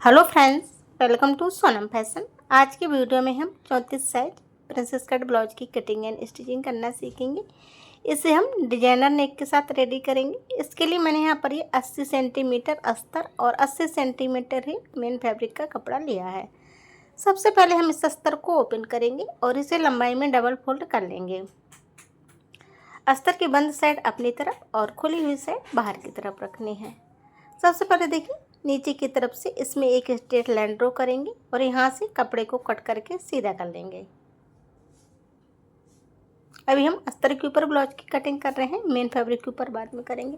Hello friends, welcome to Sonam fashion. आज की video में हम 34 साइज प्रिंसेस कट ब्लाउज की कटिंग एंड स्टिचिंग करना सीखेंगे। इसे हम डिजाइनर नेक के साथ रेडी करेंगे। इसके लिए मैंने यहाँ पर ये 80 सेंटीमीटर अस्तर और 80 सेंटीमीटर ही मेन फैब्रिक का कपड़ा लिया है। सबसे पहले हम इस अस्तर को ओपन करेंगे और इसे लंबाई में डबल फोल्ड कर लेंगे। अस्तर की बंद साइड अपनी तरफ और खुली हुई साइड बाहर की तरफ रखनी है। सबसे पहले देखिए, नीचे की तरफ से इसमें एक स्ट्रेट लाइन ड्रॉ करेंगे और यहाँ से कपड़े को कट करके सीधा कर लेंगे। अभी हम अस्तर के ऊपर ब्लाउज की कटिंग कर रहे हैं, मेन फैब्रिक के ऊपर बाद में करेंगे।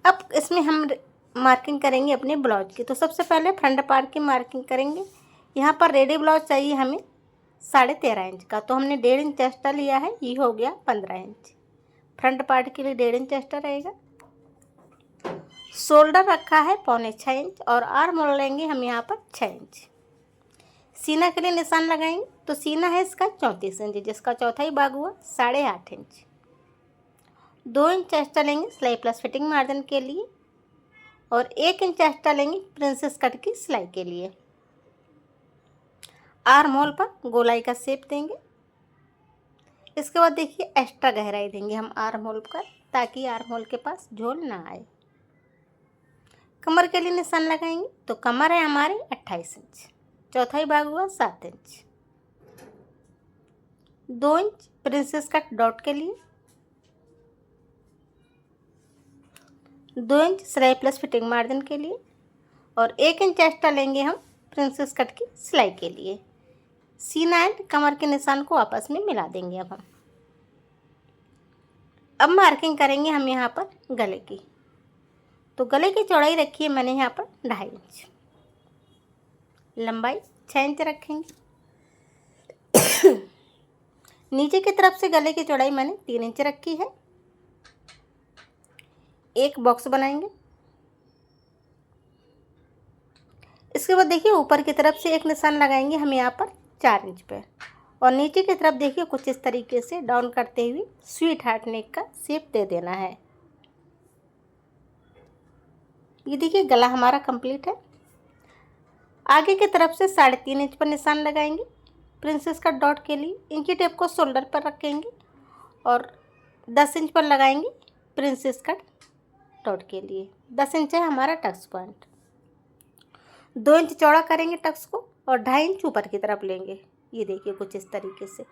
अब इसमें हम मार्किंग करेंगे अपने ब्लाउज की। तो सबसे पहले फ्रंट पार्ट की मार्किंग करेंगे। यहाँ पर रेडी ब्लाउज चाहिए हमें 13.5 इंच का, तो हमने 1.5 इंच एक्स्ट्रा लिया है, ये हो गया 15 इंच। फ्रंट पार्ट के लिए 1.5 इंच एक्स्ट्रा रहेगा। शोल्डर रखा है 3.25 इंच और आर्म मोल लेंगे हम यहाँ पर 6 इंच। सीना के लिए निशान लगाएंगे, तो सीना है इसका 34 इंच, जिसका चौथाई भाग हुआ 8.5 इंच। 2 इंच एक्स्ट्रा लेंगे सिलाई प्लस फिटिंग मार्जिन के लिए और 1 इंच एक्स्ट्रा लेंगे प्रिंसेस कट की सिलाई के लिए। आर्म होल पर गोलाई का शेप देंगे। इसके बाद देखिए, एक्स्ट्रा गहराई देंगे हम आर्म होल पर, ताकि आर्म होल के पास झोल ना आए। कमर के लिए निशान लगाएंगे, तो कमर है हमारी 28 इंच, चौथाई भाग हुआ 7 inch. 2 inch princess cut dot के लिए, 2 इंच सिलाई प्लस फिटिंग मार्जिन के लिए और 1 इंच एक्स्ट्रा लेंगे हम प्रिंसेस कट की सिलाई के लिए। सीना एंड कमर के निशान को आपस में मिला देंगे। अब मार्किंग करेंगे हम यहाँ पर गले की। तो गले की चौड़ाई रखी है मैंने यहाँ पर 2.5 इंच, लंबाई 6 इंच रखेंगे। नीचे की तरफ से गले की चौड़ाई मैंने 3 इंच रखी है। एक बॉक्स बनाएंगे। इसके बाद देखिए, ऊपर की तरफ से एक निशान लगाएंगे हम यहाँ पर 4 इंच पे और नीचे की तरफ देखिए कुछ इस तरीके से डाउन करते हुए स्वीट हार्ट नेक का शेप दे देना है। ये देखिए, गला हमारा कंप्लीट है। आगे की तरफ से 3.5 इंच पर निशान लगाएंगे प्रिंसेस कट डॉट के लिए। इंची टेप को शोल्डर पर रखेंगे और 10 इंच पर लगाएंगे प्रिंसेस कट डॉट के लिए। 10 इंच है हमारा टक्स पॉइंट। 2 इंच चौड़ा करेंगे टक्स को और 2.5 इंच ऊपर की तरफ लेंगे। ये देखिए कुछ इस तरीके से।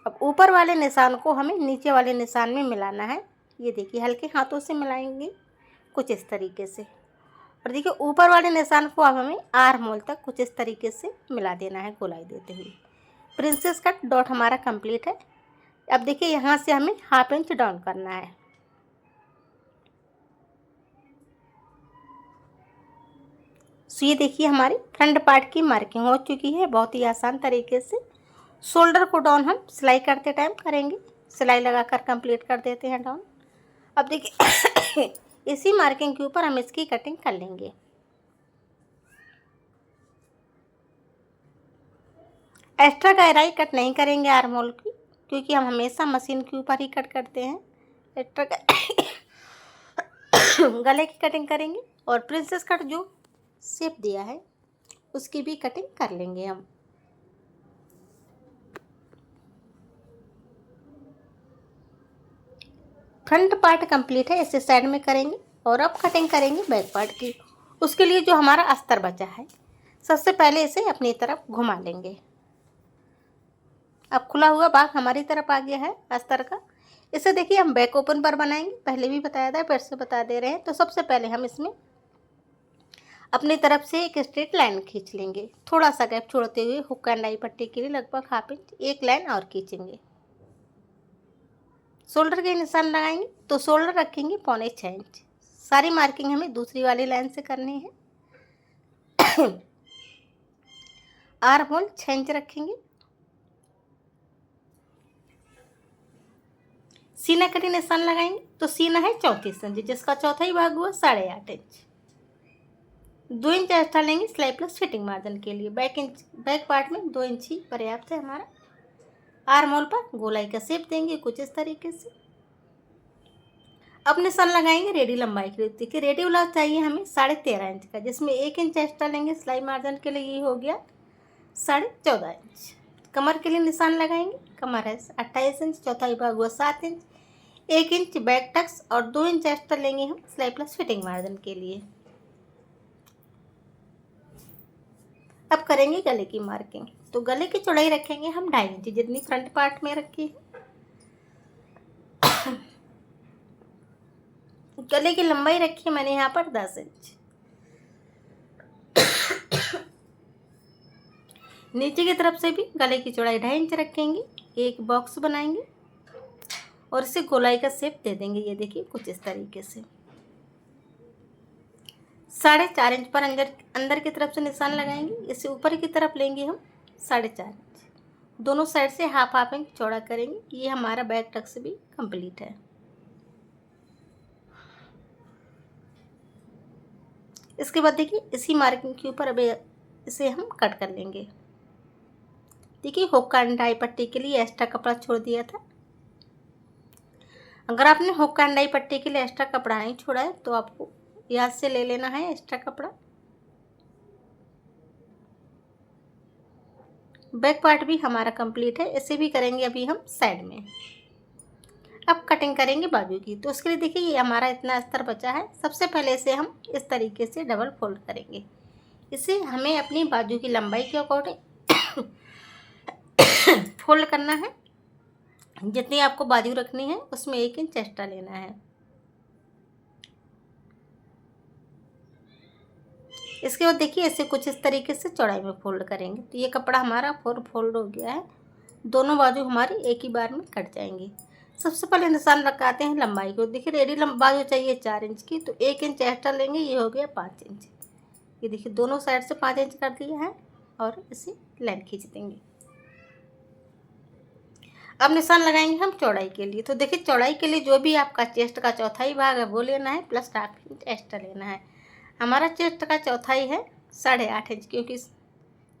अब ऊपर वाले निशान को हमें नीचे वाले निशान में मिलाना है। ये देखिए, हल्के हाथों से मिलाएंगे कुछ इस तरीके से। और देखिए, ऊपर वाले निशान को अब हमें आर्म होल तक कुछ इस तरीके से मिला देना है गोलाई देते हुए। प्रिंसेस कट डॉट हमारा कंप्लीट है। अब देखिए, यहाँ से हमें 1/2 इंच डाउन करना है। सो ये देखिए, हमारी फ्रंट पार्ट की मार्किंग हो चुकी है बहुत ही आसान तरीके से। शोल्डर को डाउन हम सिलाई करते टाइम करेंगे, सिलाई लगाकर कंप्लीट कर देते हैं डाउन। अब देखिए, इसी मार्किंग के ऊपर हम इसकी कटिंग कर लेंगे। एक्स्ट्रा गहराई कट नहीं करेंगे आर्म होल की, क्योंकि हम हमेशा मशीन के ऊपर ही कट करते हैं। एक्स्ट्रा गले की कटिंग करेंगे और प्रिंसेस कट जो शेप दिया है उसकी भी कटिंग कर लेंगे हम। फ्रंट पार्ट कंप्लीट है, इसे साइड में करेंगे और अब कटिंग करेंगे बैक पार्ट की। उसके लिए जो हमारा अस्तर बचा है, सबसे पहले इसे अपनी तरफ घुमा लेंगे। अब खुला हुआ भाग हमारी तरफ आ गया है अस्तर का। इसे देखिए, हम बैक ओपन पर बनाएंगे, पहले भी बताया था, फिर से बता दे रहे हैं। तो सबसे पहले हम इसमें अपनी तरफ से एक स्ट्रेट लाइन खींच लेंगे, थोड़ा सा गैप छोड़ते हुए हुक एंड आई पट्टी के लिए लगभग 1/2 इंच एक लाइन और खींचेंगे। शोल्डर के निशान लगाएंगे, तो शोल्डर रखेंगे 6.25 इंच। सारी मार्किंग हमें दूसरी वाली लाइन से करनी है। आर्म होल 6 इंच रखेंगे। सीना कटी निशान लगाएंगे, तो सीना है 34 इंच, जिसका चौथाई भाग हुआ 8.5 इंच। 2 इंच एक्स्ट्रा लेंगे सिलाई प्लस फिटिंग मार्जिन के लिए। बैक पार्ट में 2 इंच ही पर्याप्त है हमारा। आर्म होल पर गोलाई का शेप देंगे कुछ इस तरीके से। अब निशान लगाएंगे रेडी लंबाई के लिए। देखिए रेडी ब्लाउज चाहिए हमें 13.5 इंच का, जिसमें 1 इंच एक्स्ट्रा लेंगे सिलाई मार्जिन के लिए, ये हो गया 14.5 इंच। कमर के लिए निशान लगाएंगे, कमर है 28 इंच, चौथाई भाग हुआ 7 इंच, 1 इंच बैक टक्स और 2 इंच एक्स्ट्रा लेंगे हम सिलाई प्लस फिटिंग मार्जिन के लिए। अब करेंगे गले की मार्किंग। तो गले की चौड़ाई रखेंगे हम 2.5 इंच, जितनी फ्रंट पार्ट में रखी है। गले की लंबाई रखी है मैंने यहाँ पर 10 इंच। नीचे की तरफ से भी गले की चौड़ाई 2.5 इंच रखेंगे। एक बॉक्स बनाएंगे और इसे गोलाई का शेप दे देंगे। ये देखिए कुछ इस तरीके से 4.5 इंच पर अंदर की तरफ से निशान लगाएंगे। इसे ऊपर की तरफ लेंगे हम 4.5 इंच, दोनों साइड से हाफ इंच चौड़ा करेंगे। ये हमारा बैक टक्स भी कंप्लीट है। इसके बाद देखिए इसी मार्किंग के ऊपर अब इसे हम कट कर लेंगे। देखिए हुक एंड डाई पट्टी के लिए एक्स्ट्रा कपड़ा छोड़ दिया था। अगर आपने हुक एंड डाई पट्टी के लिए एक्स्ट्रा कपड़ा नहीं छोड़ा है तो आपको याद से ले लेना है एक्स्ट्रा कपड़ा। बैक पार्ट भी हमारा कंप्लीट है, इसे भी करेंगे अभी हम साइड में। अब कटिंग करेंगे बाजू की। तो उसके लिए देखिए ये हमारा इतना अस्तर बचा है। सबसे पहले इसे हम इस तरीके से डबल फोल्ड करेंगे। इसे हमें अपनी बाजू की लंबाई के अकॉर्डिंग फोल्ड करना है। जितनी आपको बाजू रखनी है उसमें 1 इंच एक्स्ट्रा लेना है। इसके बाद देखिए इसे कुछ इस तरीके से चौड़ाई में फोल्ड करेंगे। तो ये कपड़ा हमारा फोल्ड हो गया है। दोनों बाजू हमारी एक ही बार में कट जाएंगी। सबसे पहले निशान लगाते हैं लंबाई को। देखिए रेडी बाजू चाहिए 4 इंच की, तो 1 इंच एक्स्ट्रा लेंगे। ये हो गया 5 इंच। ये देखिए दोनों साइड से 5 इंच कर दिया है और इसे लाइन खींच देंगे। अब निशान लगाएंगे हम चौड़ाई के लिए। तो देखिए चौड़ाई के लिए जो भी आपका चेस्ट का चौथाई भाग है वो लेना है, प्लस 1/2 इंच एक्स्ट्रा लेना है। हमारा चेस्ट का चौथाई है 8.5 इंच, क्योंकि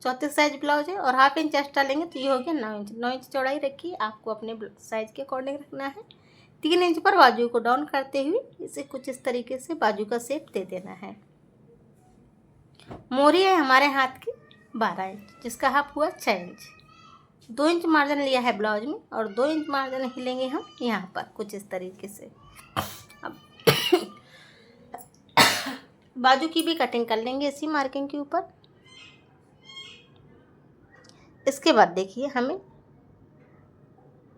34 साइज ब्लाउज है, और 1/2 इंच एक्स्ट्रा लेंगे तो ये हो गया 9 इंच। 9 इंच चौड़ाई रखिए, आपको अपने साइज के अकॉर्डिंग रखना है। 3 इंच पर बाजू को डाउन करते हुए इसे कुछ इस तरीके से बाजू का शेप दे देना है। मोरी है हमारे हाथ की 12 इंच, जिसका हाफ हुआ 6 इंच। 2 इंच मार्जिन लिया है ब्लाउज में और 2 इंच मार्जिन ही लेंगे हम यहाँ पर कुछ इस तरीके से। अब बाजू की भी कटिंग कर लेंगे इसी मार्किंग के ऊपर। इसके बाद देखिए हमें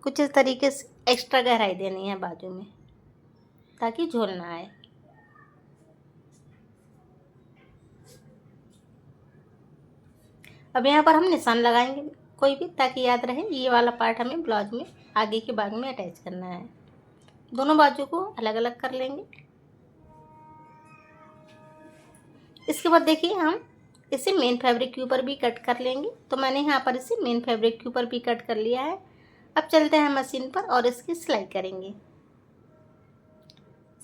कुछ इस तरीके से एक्स्ट्रा गहराई देनी है बाजू में, ताकि झोल ना आए। अब यहाँ पर हम निशान लगाएंगे कोई भी, ताकि याद रहे ये वाला पार्ट हमें ब्लाउज में आगे के भाग में अटैच करना है। दोनों बाजू को अलग अलग कर लेंगे। इसके बाद देखिए हम इसे मेन फैब्रिक के ऊपर भी कट कर लेंगे। तो मैंने यहाँ पर इसे मेन फैब्रिक के ऊपर भी कट कर लिया है। अब चलते हैं मशीन पर और इसकी सिलाई करेंगे।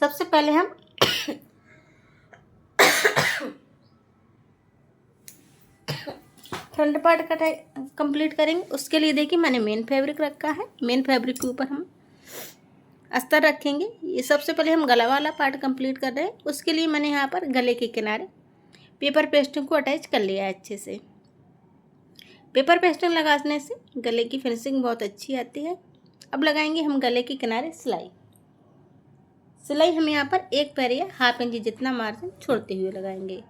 सबसे पहले हम फ्रंट पार्ट कटाई कंप्लीट करेंगे। उसके लिए देखिए मैंने मेन फैब्रिक रखा है। मेन फैब्रिक के ऊपर हम अस्तर रखेंगे। ये सबसे पहले हम गला वाला पार्ट कंप्लीट कर रहे हैं। उसके लिए मैंने यहाँ पर गले के किनारे पेपर पेस्टिंग को अटैच कर लिया है अच्छे से। पेपर पेस्टिंग लगाने से गले की फिनिशिंग बहुत अच्छी आती है। अब लगाएंगे हम गले के किनारे सिलाई। सिलाई हम यहाँ पर 1 पैर या 1/2 इंच जितना मार्जिन छोड़ते हुए लगाएंगे।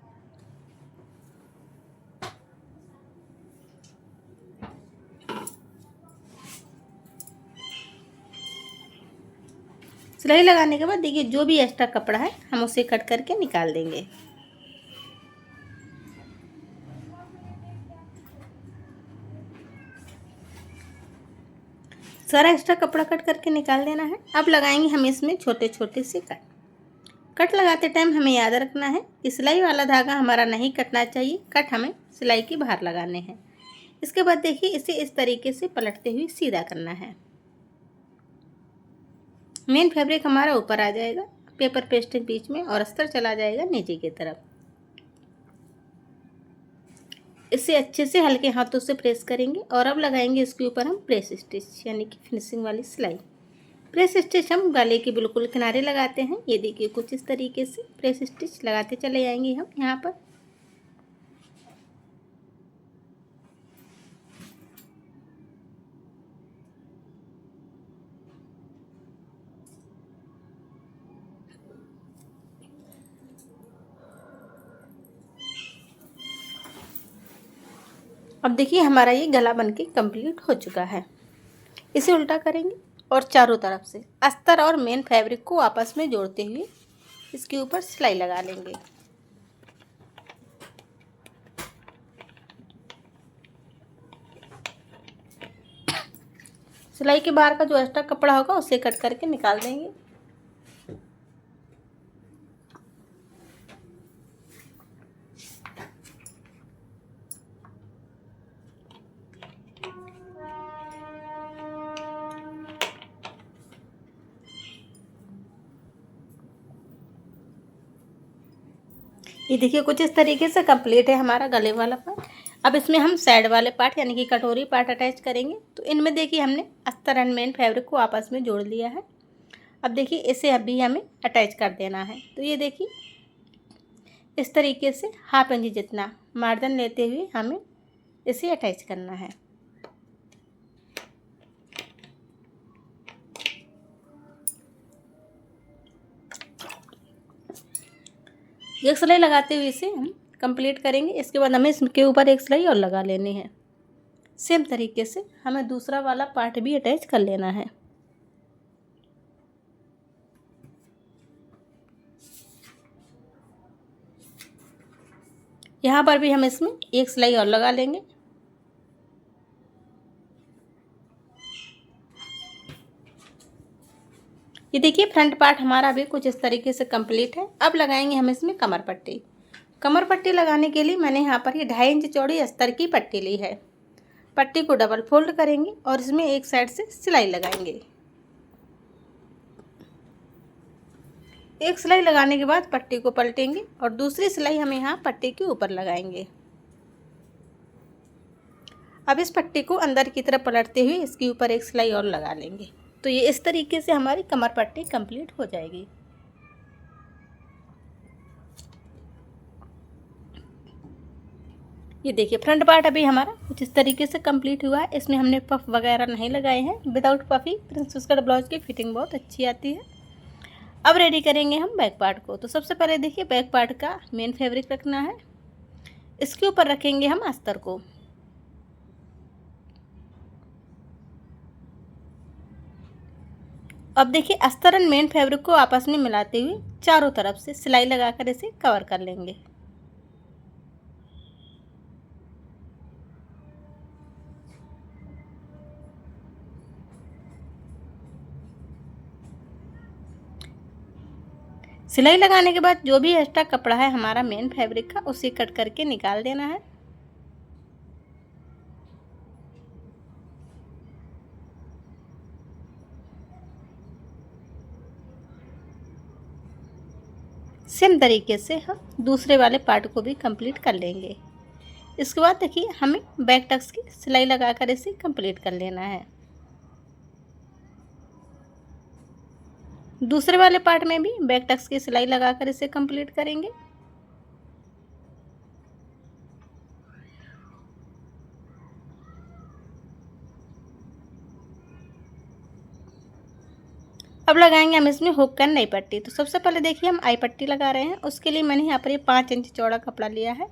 सिलाई लगाने के बाद देखिए जो भी एक्स्ट्रा कपड़ा है हम उसे कट करके निकाल देंगे। सारा एक्स्ट्रा कपड़ा कट करके निकाल देना है। अब लगाएंगे हम इसमें छोटे छोटे से कट। कट लगाते टाइम हमें याद रखना है कि सिलाई वाला धागा हमारा नहीं कटना चाहिए। कट हमें सिलाई के बाहर लगाने हैं। इसके बाद देखिए इसे इस तरीके से पलटते हुए सीधा करना है। मेन फैब्रिक हमारा ऊपर आ जाएगा, पेपर पेस्टिंग बीच में, और अस्तर चला जाएगा नीचे की तरफ। इसे अच्छे से हल्के हाथों से प्रेस करेंगे और अब लगाएंगे इसके ऊपर हम प्रेस स्टिच, यानी कि फिनिशिंग वाली सिलाई। प्रेस स्टिच हम गले के बिल्कुल किनारे लगाते हैं। ये देखिए कुछ इस तरीके से प्रेस स्टिच लगाते चले जाएंगे हम यहाँ पर। अब देखिए हमारा ये गला बनके कंप्लीट हो चुका है। इसे उल्टा करेंगे और चारों तरफ से अस्तर और मेन फैब्रिक को आपस में जोड़ते हुए इसके ऊपर सिलाई लगा लेंगे। सिलाई के बाहर का जो एक्स्ट्रा कपड़ा होगा उसे कट करके निकाल देंगे। ये देखिए कुछ इस तरीके से कंप्लीट है हमारा गले वाला पार्ट। अब इसमें हम साइड वाले पार्ट यानी कि कटोरी पार्ट अटैच करेंगे। तो इनमें देखिए हमने अस्तर एंड मेन फैब्रिक को आपस में जोड़ लिया है। अब देखिए इसे अभी हमें अटैच कर देना है। तो ये देखिए इस तरीके से 1/2 इंच जितना मार्जिन लेते हुए हमें इसे अटैच करना है। एक सिलाई लगाते हुए इसे हम कंप्लीट करेंगे। इसके बाद हमें इसके ऊपर एक सिलाई और लगा लेनी है। सेम तरीके से हमें दूसरा वाला पार्ट भी अटैच कर लेना है। यहाँ पर भी हम इसमें एक सिलाई और लगा लेंगे। ये देखिए फ्रंट पार्ट हमारा भी कुछ इस तरीके से कंप्लीट है। अब लगाएंगे हम इसमें कमर पट्टी। कमर पट्टी लगाने के लिए मैंने यहाँ पर ये 2.5 इंच चौड़ी अस्तर की पट्टी ली है। पट्टी को डबल फोल्ड करेंगे और इसमें एक साइड से सिलाई लगाएंगे। एक सिलाई लगाने के बाद पट्टी को पलटेंगे और दूसरी सिलाई हम यहाँ पट्टी के ऊपर लगाएंगे। अब इस पट्टी को अंदर की तरफ पलटते हुए इसके ऊपर एक सिलाई और लगा लेंगे। तो ये इस तरीके से हमारी कमर पट्टी कंप्लीट हो जाएगी। ये देखिए फ्रंट पार्ट अभी हमारा कुछ इस तरीके से कंप्लीट हुआ है। इसमें हमने पफ वगैरह नहीं लगाए हैं। विदाउट पफ ही प्रिंसेस कट ब्लाउज की फिटिंग बहुत अच्छी आती है। अब रेडी करेंगे हम बैक पार्ट को। तो सबसे पहले देखिए बैक पार्ट का मेन फैब्रिक रखना है। इसके ऊपर रखेंगे हम अस्तर को। अब देखिए अस्तर एंड मेन फैब्रिक को आपस में मिलाते हुए चारों तरफ से सिलाई लगाकर इसे कवर कर लेंगे। सिलाई लगाने के बाद जो भी एक्स्ट्रा कपड़ा है हमारा मेन फैब्रिक का उसे कट करके निकाल देना है। सेम तरीके से हम दूसरे वाले पार्ट को भी कंप्लीट कर लेंगे। इसके बाद देखिए हमें बैक टक्स की सिलाई लगाकर इसे कंप्लीट कर लेना है। दूसरे वाले पार्ट में भी बैक टक्स की सिलाई लगाकर इसे कंप्लीट करेंगे। अब लगाएंगे हम इसमें हुक एंड आई पट्टी। तो सबसे पहले देखिए हम आई पट्टी लगा रहे हैं। उसके लिए मैंने यहाँ पर ये 5 इंच चौड़ा कपड़ा लिया है।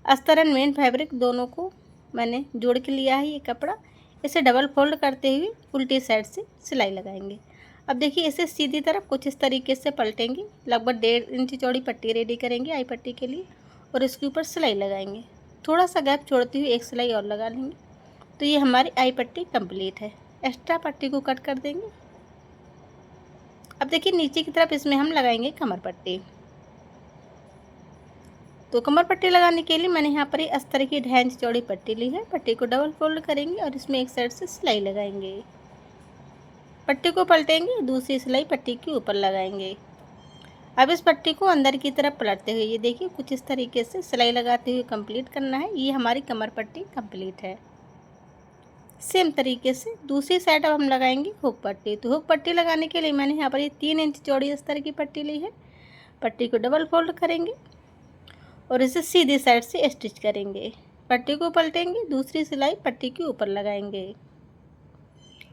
अस्तर एंड मेन फैब्रिक दोनों को मैंने जोड़ के लिया है ये कपड़ा। इसे डबल फोल्ड करते हुए उल्टी साइड से सिलाई लगाएंगे। अब देखिए इसे सीधी तरफ कुछ इस तरीके से पलटेंगे। लगभग 1.5 इंच चौड़ी पट्टी रेडी करेंगे आई पट्टी के लिए और इसके ऊपर सिलाई लगाएंगे। थोड़ा सा गैप छोड़ते हुए एक सिलाई और लगा लेंगे। तो ये हमारी आई पट्टी कंप्लीट है। एक्स्ट्रा पट्टी को कट कर देंगे। अब देखिए नीचे की तरफ इसमें हम लगाएंगे कमर पट्टी। तो कमर पट्टी लगाने के लिए मैंने यहाँ पर ये अस्तर की 2.5 इंच चौड़ी पट्टी ली है। पट्टी को डबल फोल्ड करेंगे और इसमें एक साइड से सिलाई लगाएंगे। पट्टी को पलटेंगे, दूसरी सिलाई पट्टी के ऊपर लगाएंगे। अब इस पट्टी को अंदर की तरफ पलटते हुए ये देखिए कुछ इस तरीके से सिलाई लगाते हुए कंप्लीट करना है। ये हमारी कमर पट्टी कंप्लीट है। सेम तरीके से दूसरी साइड अब हम लगाएंगे हुक पट्टी। तो हुक पट्टी लगाने के लिए मैंने यहाँ पर ये 3 इंच चौड़ी अस्तर की पट्टी ली है। पट्टी को डबल फोल्ड करेंगे और इसे सीधी साइड से स्टिच करेंगे। पट्टी को पलटेंगे, दूसरी सिलाई पट्टी के ऊपर लगाएंगे।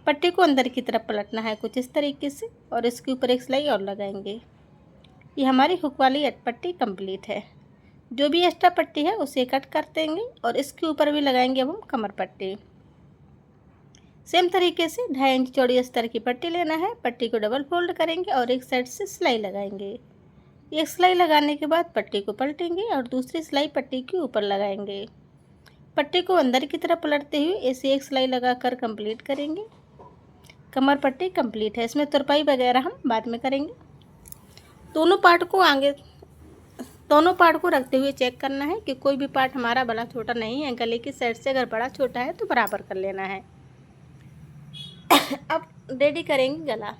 पट्टी को अंदर की तरफ पलटना है कुछ इस तरीके से और इसके ऊपर एक सिलाई और लगाएंगे। ये हमारी हुक वाली पट्टी कंप्लीट है। जो भी एक्स्ट्रा पट्टी है उसे कट कर देंगे और इसके ऊपर भी लगाएंगे अब हम कमर पट्टी। सेम तरीके से 2.5 इंच चौड़ी अस्तर की पट्टी लेना है। पट्टी को डबल फोल्ड करेंगे और एक साइड से सिलाई लगाएंगे। एक सिलाई लगाने के बाद पट्टी को पलटेंगे और दूसरी सिलाई पट्टी के ऊपर लगाएंगे। पट्टी को अंदर की तरफ पलटते हुए ऐसे एक सिलाई लगाकर कंप्लीट करेंगे। कमर पट्टी कंप्लीट है। इसमें तुरपाई वगैरह हम बाद में करेंगे। दोनों पार्ट को रखते हुए चेक करना है कि कोई भी पार्ट हमारा बड़ा छोटा नहीं है। गले की साइड से अगर बड़ा छोटा है तो बराबर कर लेना है। अब रेडी करेंगे गला।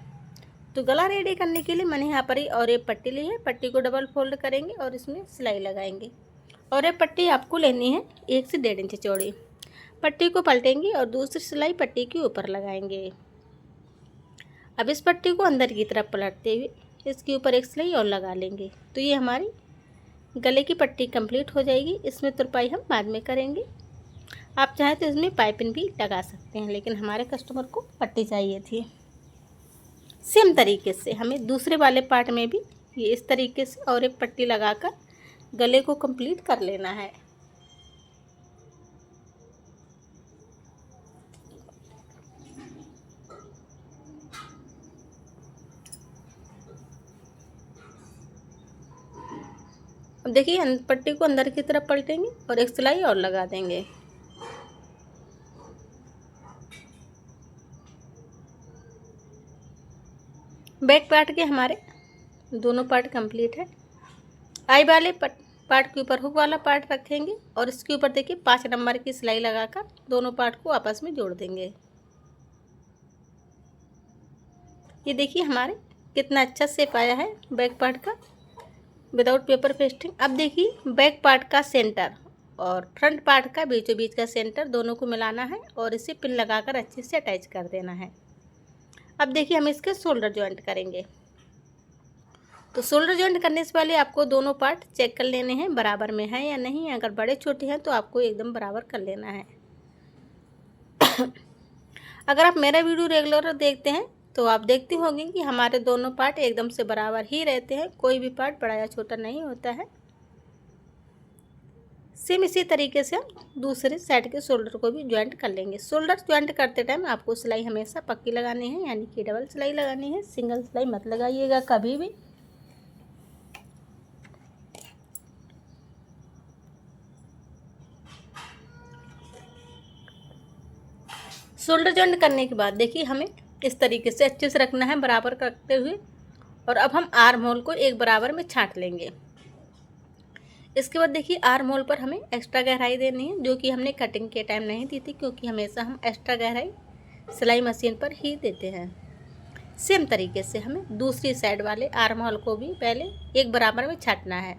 तो गला रेडी करने के लिए मैंने यहाँ पर ही और एक पट्टी ली है। पट्टी को डबल फोल्ड करेंगे और इसमें सिलाई लगाएंगे। और ये पट्टी आपको लेनी है 1 से 1.5 इंच चौड़ी। पट्टी को पलटेंगे और दूसरी सिलाई पट्टी के ऊपर लगाएंगे। अब इस पट्टी को अंदर की तरफ पलटते हुए इसके ऊपर एक सिलाई और लगा लेंगे। तो ये हमारी गले की पट्टी कंप्लीट हो जाएगी। इसमें तुरपाई हम बाद में करेंगे। आप चाहें तो इसमें पाइपिंग भी लगा सकते हैं, लेकिन हमारे कस्टमर को पट्टी चाहिए थी। सेम तरीके से हमें दूसरे वाले पार्ट में भी ये इस तरीके से और एक पट्टी लगाकर गले को कंप्लीट कर लेना है। अब देखिए पट्टी को अंदर की तरफ पलटेंगे और एक सिलाई और लगा देंगे। बैक पार्ट के हमारे दोनों पार्ट कंप्लीट है। आई वाले पार्ट के ऊपर हुक वाला पार्ट रखेंगे और इसके ऊपर देखिए 5 नंबर की सिलाई लगाकर दोनों पार्ट को आपस में जोड़ देंगे। ये देखिए हमारे कितना अच्छा शेप आया है बैक पार्ट का विदाउट पेपर पेस्टिंग। अब देखिए बैक पार्ट का सेंटर और फ्रंट पार्ट का बीचों बीच का सेंटर दोनों को मिलाना है और इसे पिन लगाकर अच्छे से अटैच कर देना है। अब देखिए हम इसके शोल्डर जॉइंट करेंगे। तो शोल्डर जॉइंट करने से पहले आपको दोनों पार्ट चेक कर लेने हैं बराबर में है या नहीं। अगर बड़े छोटे हैं तो आपको एकदम बराबर कर लेना है। अगर आप मेरा वीडियो रेगुलर देखते हैं तो आप देखते होंगे कि हमारे दोनों पार्ट एकदम से बराबर ही रहते हैं। कोई भी पार्ट बड़ा या छोटा नहीं होता है। सेम इसी तरीके से हम दूसरे साइड के शोल्डर को भी ज्वाइंट कर लेंगे। शोल्डर ज्वाइंट करते टाइम आपको सिलाई हमेशा पक्की लगानी है, यानी कि डबल सिलाई लगानी है। सिंगल सिलाई मत लगाइएगा कभी भी। शोल्डर ज्वाइंट करने के बाद देखिए हमें इस तरीके से अच्छे से रखना है बराबर करते हुए। और अब हम आर्म होल को एक बराबर में छांट लेंगे। इसके बाद देखिए आर्म होल पर हमें एक्स्ट्रा गहराई देनी है, जो कि हमने कटिंग के टाइम नहीं दी थी, क्योंकि हमेशा हम एक्स्ट्रा गहराई सिलाई मशीन पर ही देते हैं। सेम तरीके से हमें दूसरी साइड वाले आर्म होल को भी पहले एक बराबर में छांटना है।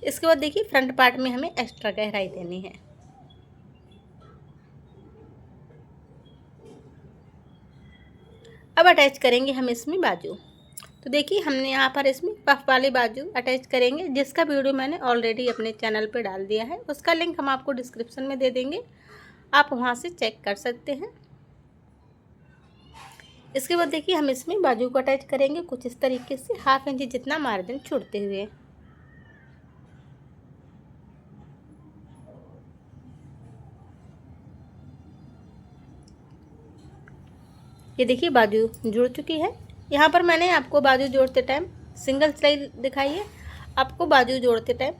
इसके बाद देखिए फ्रंट पार्ट में हमें एक्स्ट्रा गहराई देनी है। अब अटैच करेंगे हम इसमें बाजू। तो देखिए हमने यहाँ पर इसमें पफ वाली बाजू अटैच करेंगे, जिसका वीडियो मैंने ऑलरेडी अपने चैनल पे डाल दिया है। उसका लिंक हम आपको डिस्क्रिप्शन में दे देंगे, आप वहाँ से चेक कर सकते हैं। इसके बाद देखिए हम इसमें बाजू को अटैच करेंगे कुछ इस तरीके से, 1/2 इंच जितना मार्जिन छोड़ते हुए। ये देखिए बाजू जुड़ चुकी है। यहाँ पर मैंने आपको बाजू जोड़ते टाइम सिंगल सिलाई दिखाई है। आपको बाजू जोड़ते टाइम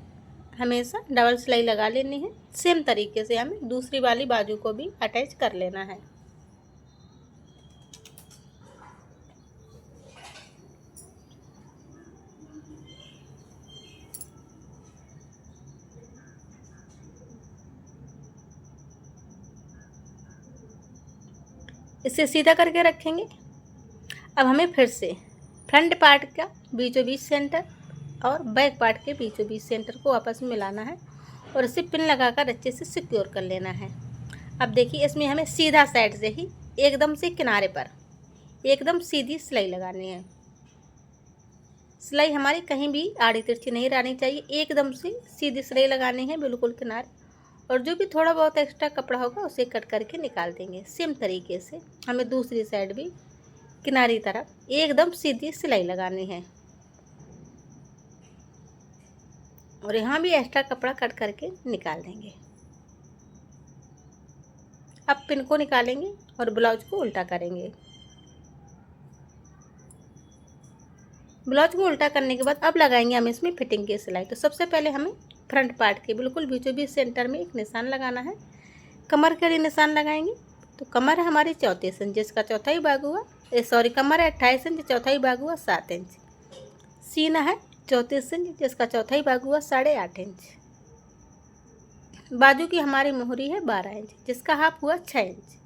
हमेशा डबल सिलाई लगा लेनी है। सेम तरीके से हमें दूसरी वाली बाजू को भी अटैच कर लेना है। इसे सीधा करके रखेंगे। अब हमें फिर से फ्रंट पार्ट का बीचों बीच सेंटर और बैक पार्ट के बीचों बीच सेंटर को आपस में मिलाना है और इसे पिन लगाकर अच्छे से सिक्योर कर लेना है। अब देखिए इसमें हमें सीधा साइड से ही एकदम से किनारे पर एकदम सीधी सिलाई लगानी है। सिलाई हमारी कहीं भी आड़ी तिरछी नहीं रहनी चाहिए, एकदम से सीधी सिलाई लगानी है बिल्कुल किनारे। और जो भी थोड़ा बहुत एक्स्ट्रा कपड़ा होगा उसे कट करके निकाल देंगे। सेम तरीके से हमें दूसरी साइड भी किनारी तरफ एकदम सीधी सिलाई लगानी है और यहाँ भी एक्स्ट्रा कपड़ा कट करके निकाल देंगे। अब पिन को निकालेंगे और ब्लाउज को उल्टा करेंगे। ब्लाउज को उल्टा करने के बाद अब लगाएंगे हम इसमें फिटिंग की सिलाई। तो सबसे पहले हमें फ्रंट पार्ट के बिल्कुल बीचों बीच सेंटर में एक निशान लगाना है। कमर के लिए निशान लगाएंगे। तो कमर है हमारी 34 इंच, जिसका चौथाई भाग हुआ कमर है 28 इंच, चौथाई भाग हुआ 7 इंच। सीना है 34 इंच, जिसका चौथाई भाग हुआ 8.5 इंच। बाजू की हमारी मोहरी है 12 इंच, जिसका हाफ हुआ 6 इंच।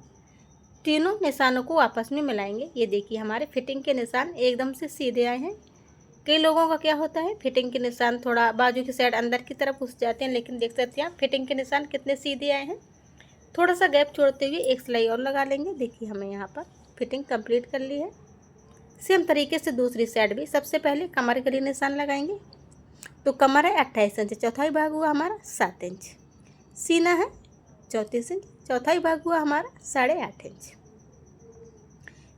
तीनों निशानों को आपस में मिलाएंगे। ये देखिए हमारे फिटिंग के निशान एकदम से सीधे आए हैं। कई लोगों का क्या होता है, फिटिंग के निशान थोड़ा बाजू की साइड अंदर की तरफ घुस जाते हैं, लेकिन देख सकते हैं आप फिटिंग के निशान कितने सीधे आए हैं। थोड़ा सा गैप छोड़ते हुए एक सिलाई और लगा लेंगे। देखिए हमने यहाँ पर फिटिंग कंप्लीट कर ली है। सेम तरीके से दूसरी साइड भी सबसे पहले कमर के लिए निशान लगाएंगे। तो कमर है 28 इंच, चौथाई भाग हुआ हमारा 7 इंच। सीना है 34 इंच, चौथाई भाग हुआ हमारा 8.5 इंच।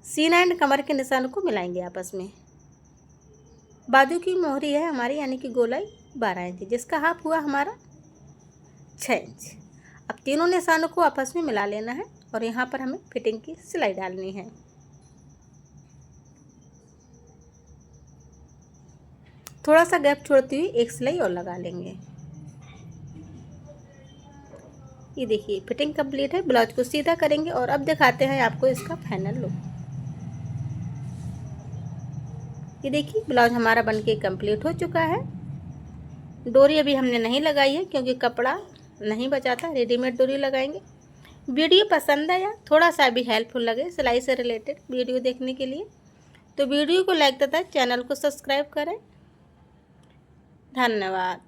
सीना एंड कमर के निशान को मिलाएंगे आपस में। बाजू की मोहरी है हमारी यानी कि गोलाई 12 इंच, जिसका हाफ हुआ हमारा 6 इंच। अब तीनों निशानों को आपस में मिला लेना है और यहाँ पर हमें फिटिंग की सिलाई डालनी है। थोड़ा सा गैप छोड़ते हुए एक सिलाई और लगा लेंगे। ये देखिए फिटिंग कंप्लीट है। ब्लाउज को सीधा करेंगे और अब दिखाते हैं आपको इसका फाइनल लुक। ये देखिए ब्लाउज हमारा बनके कंप्लीट हो चुका है। डोरी अभी हमने नहीं लगाई है क्योंकि कपड़ा नहीं बचा था, रेडीमेड डोरी लगाएंगे। वीडियो पसंद आया, थोड़ा सा भी हेल्पफुल लगे सिलाई से रिलेटेड वीडियो देखने के लिए तो वीडियो को लाइक तथा चैनल को सब्सक्राइब करें। धन्यवाद।